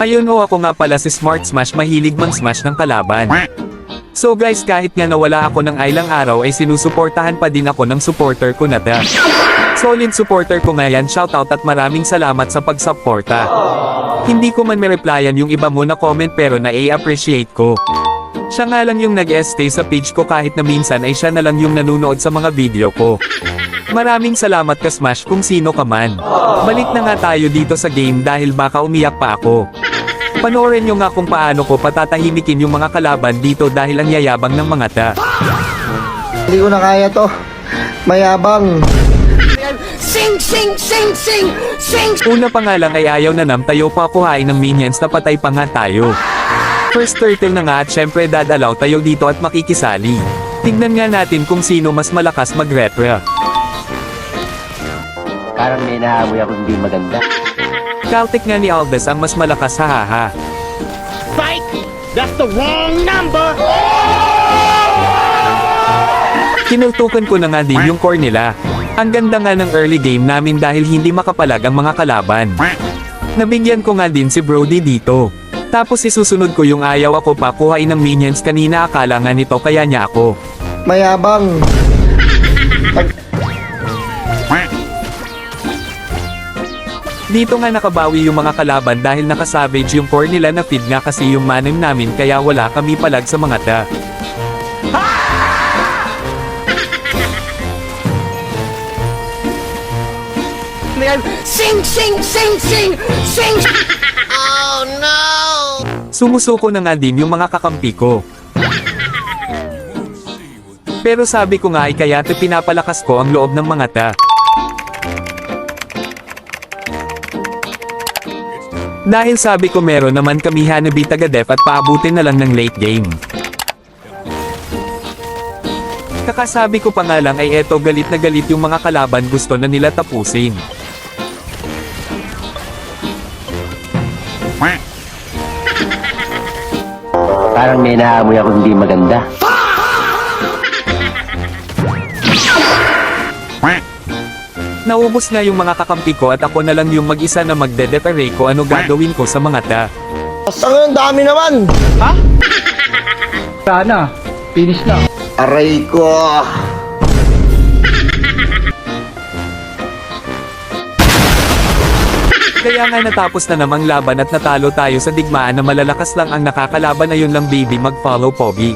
Ayun o, ako nga pala si Smart Smash, mahilig mang smash ng kalaban. So guys, kahit nga nawala ako ng ilang araw ay sinusuportahan pa din ako ng supporter ko na da. Solid supporter ko nga yan, shoutout at maraming salamat sa pagsuporta. Hindi ko man ma-replyan yung iba mo na comment pero na-appreciate ko. Siya nga lang yung nag-stay sa page ko kahit na minsan ay siya na lang yung nanunood sa mga video ko. Maraming salamat ka Smash kung sino ka man. Balik na nga tayo dito sa game dahil baka umiyak pa ako. Panoorin nyo nga kung paano ko patatahimikin yung mga kalaban dito dahil ang yayabang ng mga ta. Hindi ko na kaya to. Mayabang. Sing, sing, sing, sing, sing. Una pa nga lang ay ayaw na nam tayo pa kuhain ng minions na patay pa nga tayo. First turtle na nga at syempre dadalaw tayo dito at makikisali. Tignan nga natin kung sino mas malakas mag-repra. Parang may naamoy ako hindi maganda. Caltech nga ni Aldous ang mas malakas, hahaha. Fight! That's the wrong number! Kinultukan ko na nga din yung core nila. Ang ganda nga ng early game namin dahil hindi makapalag ang mga kalaban. Nabigyan ko nga din si Brody dito. Tapos isusunod ko yung ayaw ako pa kuhain ng minions kanina, akala nga nito kaya niya ako. Mayabang. Dito nga nakabawi yung mga kalaban dahil nakasavage yung core nila na feed nga kasi yung manim namin kaya wala kami palag sa mga ta. Sing, sing, sing, sing, sing! Oh no! Sumusuko na nga din yung mga kakampi ko. Pero sabi ko nga ay kaya't pinapalakas ko ang loob ng mga ta. Dahil sabi ko meron naman kami Hanabi taga-def at paabutin na lang ng late game. Kakasabi ko pa nga lang ay eto galit na galit yung mga kalaban, gusto na nila tapusin. Parang may naamoy ako hindi maganda. Naubos nga yung mga kakampi ko at ako na lang yung mag-isa na magdedepare ko ano gagawin ko sa mga ta. Ang dami naman. Sana, finish na. Aray ko. Kaya nga natapos na namang laban at natalo tayo sa digmaan na malalakas lang ang nakakalaban, na yun lang baby, mag-follow Pogi.